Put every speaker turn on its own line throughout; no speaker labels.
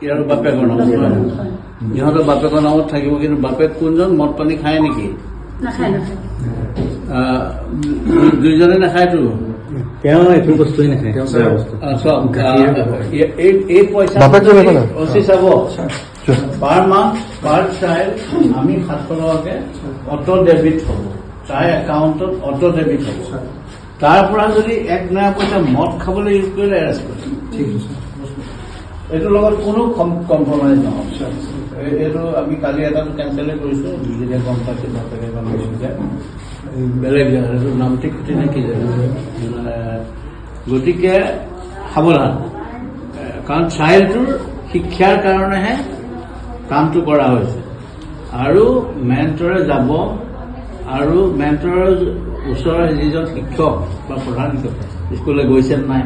ইয়াৰ বাপেকৰ নামত নহয় ইহঁতৰ বাপেকৰ নামত থাকিব কিন্তু বাপেক কোনজন মদ পানী খায় নেকি দুইজনে নাখায়তো
তেওঁ একো বস্তুৱেই নাখায়
এই পইচা অচি চাব পাৰ মান্থ পাৰ চাইল্ড আমি 700 টকাকে অটো ডেবিট হ'ব তাৰ একাউণ্টত অটো ডেবিট হ'ব তাৰ পৰা যদি 1 নয়া পইচা মদ খাবলৈ ইউজ কৰিলে এৰেষ্ট কৰিম এইটোৰ লগত কোনো কম্প্ৰমাইজ নহয় এইটো আমি কালি এটা কেঞ্চেলে কৰিছোঁ যেতিয়া গম পাইছোঁ বাপেকে গম পাইছোঁ যে বেলেগ এইটো নামটি খুটি নেকি গতিকে সাৱধান কাৰণ চাইল্ডটোৰ শিক্ষাৰ কাৰণেহে কামটো কৰা হৈছে আৰু মেণ্টৰে যাব আৰু মেণ্টৰৰ ওচৰৰ যিজন শিক্ষক বা প্ৰধান শিক্ষক স্কুললৈ গৈছে নাই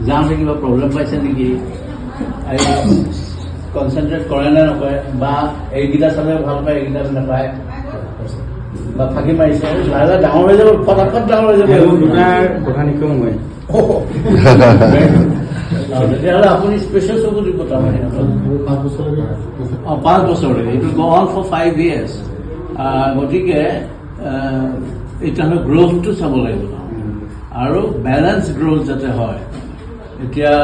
যাওঁতে কিবা প্ৰব্লেম পাইছে নেকি কনচেনট্ৰেট কৰে নে নকৰে বা এইকেইটা চালে ভাল পায় এইকেইটা নাপায় বা ফাঁকি মাৰিছে লাহে লাহে ডাঙৰ হৈ যাব ফটাফট ডাঙৰ হৈ যাব
প্ৰধান শিক্ষক মই
তেতিয়াহ'লে আপুনি স্পেচিয়েল চকু দিব তাৰমানে 5 বছৰলৈকে এইটো গ অন ফৰ 5 years গতিকে তেতিয়াহ'লে গ্ৰ'থটো চাব লাগিব আৰু বেলেঞ্চ গ্ৰ'থ যাতে হয় এতিয়া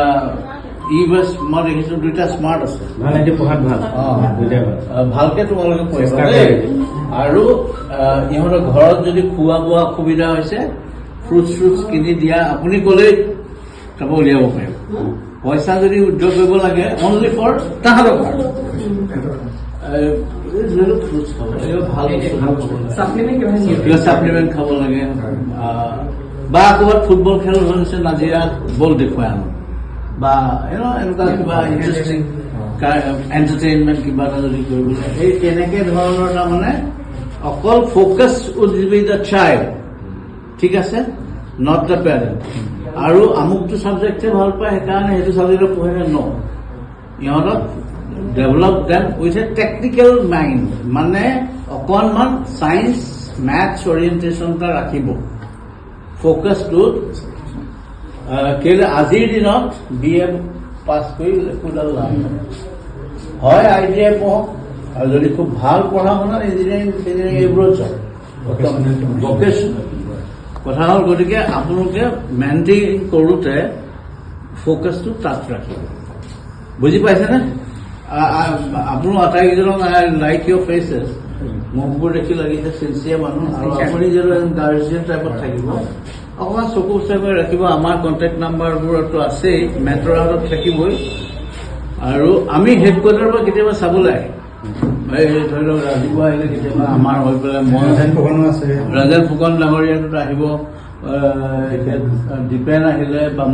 মই দেখিছোঁ দুইটা স্মাৰ্ট আছে ভালকে তোমালোকে পঢ়িব আৰু ইহঁতৰ ঘৰত যদি খোৱা বোৱা অসুবিধা হৈছে ফ্ৰুটছ কিনি দিয়া আপুনি ক'লেই তাৰপৰা উলিয়াব পাৰিব পইচা যদি উদ্যোগ কৰিব লাগে অনলি ফৰ তাহাঁতৰ ফ্ৰুটছ খাব লাগে ভাল ছাপ্লিমেণ্ট খাব লাগে বা ক'ৰবাত ফুটবল খেল হৈছে নাজিৰা বল দেখুৱাই আনো বা এনেকুৱা কিবা ইণ্টাৰেষ্টিং এণ্টাৰটেইনমেণ্ট কিবা এটা যদি কৰিবলৈ সেই তেনেকে ধৰণৰ তাৰমানে অকল focus would be the child ঠিক আছে নট দ্য পেৰেণ্ট আৰু আমুকটো ছাবজেক্টে ভাল পায় সেইকাৰণে সেইটো ছাবজেক্টত পঢ়িলে ন ইহঁতক develop them with a technical mind মানে অকণমান ছায়েন্স মেথছ অৰিয়েণ্টেশ্যন এটা ৰাখিব ফ'কাছটোত কেলে আজিৰ দিনত BA পাছ কৰি একোডাল লাভ হয় ITI পঢ়ক আৰু যদি খুব ভাল পঢ়া শুনা ইঞ্জিনিয়াৰিং এইবোৰত যাওক ভকেশ্যনেল কথা হ'ল গতিকে আপোনালোকে মেইনটেইন কৰোঁতে ফ'কাছটো তাত ৰাখিব বুজি পাইছেনে আপোনাৰ আটাইকেইজনক লাইক ইয়ৰ ফেচেছ মুখবোৰ দেখি লাগিছে চিনচিয়াৰ মানুহ আৰু আপুনি যিটো গাৰ্জিয়ান টাইপত থাকিব অকণমান চকু চাকৈ ৰাখিব আমাৰ কণ্টেক্ট নাম্বাৰবোৰতো আছেই মেণ্টৰৰ হাতত থাকিবই আৰু আমি হেডকোৱাৰ্টাৰৰ পৰা কেতিয়াবা চাবলৈ আহে ধৰি লওক ৰাতিপুৱা আহিলে কেতিয়াবা আমাৰ হৈ পেলাই মই ৰাজেন ফুকন ডাঙৰীয়াটোত আহিব দীপেন আহিলে বা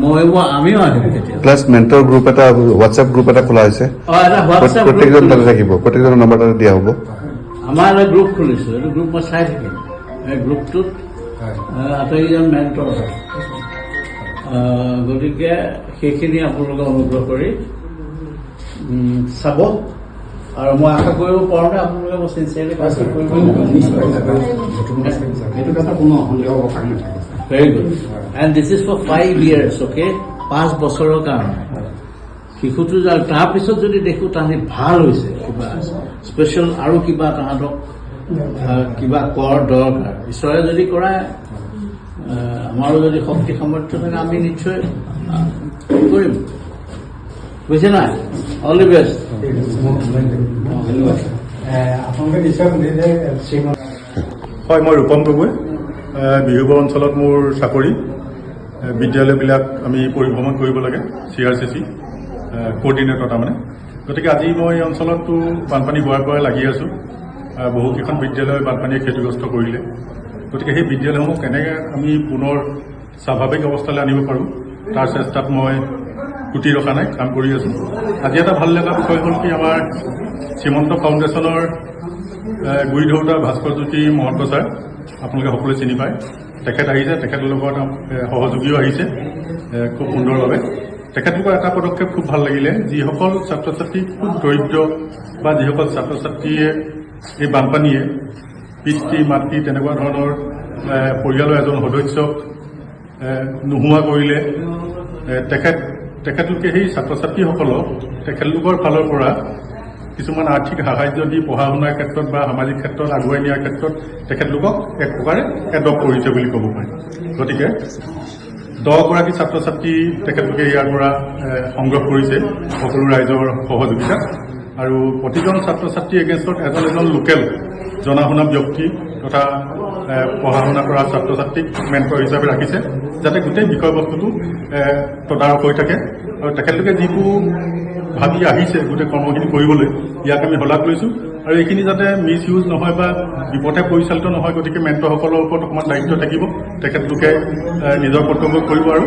আমিও আহিম কেতিয়াবা
প্লাছ মেণ্টৰ গ্ৰুপ এটা হোৱাটছএপ গ্ৰুপ এটা খোলা হৈছে প্ৰত্যেকজন তাতে থাকিব প্ৰত্যেকজনৰ নম্বৰ তাতে দিয়া হ'ব
আমাৰ এটা গ্ৰুপ খুলিছোঁ এইটো গ্ৰুপ মই চাই থাকিম এই গ্ৰুপটোত আটাইকেইজন মেণ্টৰ হয় গতিকে সেইখিনি আপোনালোকে অনুগ্ৰহ কৰি চাব আৰু মই আশা কৰিব পাৰোঁ নে আপোনালোকে মই চিনচিয়াৰলি কামটো কৰিব very good and this is for 5 years okay 5 বছৰৰ কাৰণে শিশুটো তাৰপিছত যদি দেখোঁ তাহাঁতি ভাল হৈছে কিবা স্পেচিয়েল আৰু কিবা তাহাঁতক কিবা কৰ দৰকাৰ ঈশ্বৰে যদি কৰে আমাৰো যদি শক্তি সামৰ্থ্য থাকে আমি নিশ্চয় কৰিম বুজিছে নাই অল দি বেষ্ট
হয় মই ৰূপম গগৈ বিহুবৰ অঞ্চলত মোৰ চাকৰি বিদ্যালয়বিলাক আমি পৰিভ্ৰমণ কৰিব লাগে CRCC কোঅৰ্ডিনেটৰ তাৰমানে গতিকে আজি মই এই অঞ্চলততো বানপানী হোৱাৰ পৰাই লাগি আছোঁ বহুকেইখন বিদ্যালয় বানপানীয়ে ক্ষতিগ্ৰস্ত কৰিলে গতিকে সেই বিদ্যালয়সমূহ কেনেকৈ আমি পুনৰ স্বাভাৱিক অৱস্থালৈ আনিব পাৰোঁ তাৰ চেষ্টাত মই কুটি ৰখা নাই কাম কৰি আছোঁ আজি এটা ভাল লগা বিষয় হ'ল কি আমাৰ শ্ৰীমন্ত ফাউণ্ডেশ্যনৰ গুৰি ধৰোঁতা ভাস্কৰজ্যোতি মহন্ত ছাৰ আপোনালোকে সকলোৱে চিনি পায় তেখেত আহিছে তেখেতৰ লগত সহযোগীও আহিছে খুব সুন্দৰভাৱে তেখেতলোকৰ এটা পদক্ষেপ খুব ভাল লাগিলে যিসকল ছাত্ৰ ছাত্ৰী খুব দৰিদ্ৰ বা যিসকল ছাত্ৰ ছাত্ৰীয়ে এই বানপানীয়ে পিতৃ মাতৃ তেনেকুৱা ধৰণৰ পৰিয়ালৰ এজন সদস্যক নোহোৱা কৰিলে তেখেত তেখেতলোকে সেই ছাত্ৰ ছাত্ৰীসকলক তেখেতলোকৰ ফালৰ পৰা কিছুমান আৰ্থিক সাহায্য দি পঢ়া শুনাৰ ক্ষেত্ৰত বা সামাজিক ক্ষেত্ৰত আগুৱাই নিয়াৰ ক্ষেত্ৰত তেখেতলোকক এক প্ৰকাৰে এডপ্ট কৰিছে বুলি ক'ব পাৰি। গতিকে 10 গৰাকী ছাত্ৰ ছাত্ৰী তেখেতলোকে ইয়াৰ পৰা সংগ্ৰহ কৰিছে সকলো ৰাইজৰ সহযোগিতাত, আৰু প্ৰতিজন ছাত্ৰ ছাত্ৰী এগেইনষ্টত এজন লোকেল জনা শুনা ব্যক্তি তথা পঢ়া শুনা কৰা ছাত্ৰ ছাত্ৰীক মেণ্টৰ হিচাপে ৰাখিছে, যাতে গোটেই বিষয়বস্তুটো তদাৰক হৈ থাকে। আৰু তেখেতলোকে যিবোৰ ভাবি আহিছে গোটেই কৰ্মখিনি কৰিবলৈ, ইয়াক আমি শলাগ লৈছোঁ। আৰু এইখিনি যাতে মিছ ইউজ নহয় বা বিপথে পৰিচালিত নহয়, গতিকে মেণ্টৰসকলৰ ওপৰত অকণমান দায়িত্ব থাকিব। তেখেতলোকে নিজৰ কৰ্তব্য কৰিব আৰু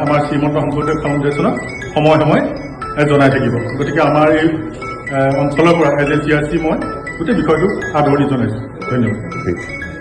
আমাৰ শ্ৰীমন্ত শংকৰদেৱ ফাউণ্ডেশ্যনক সময়ে সময়ে জনাই থাকিব। গতিকে আমাৰ এই অঞ্চলৰ পৰা এজ এ CRC মই গোটেই বিষয়টোক আদৰণি জনাইছোঁ। ধন্যবাদ।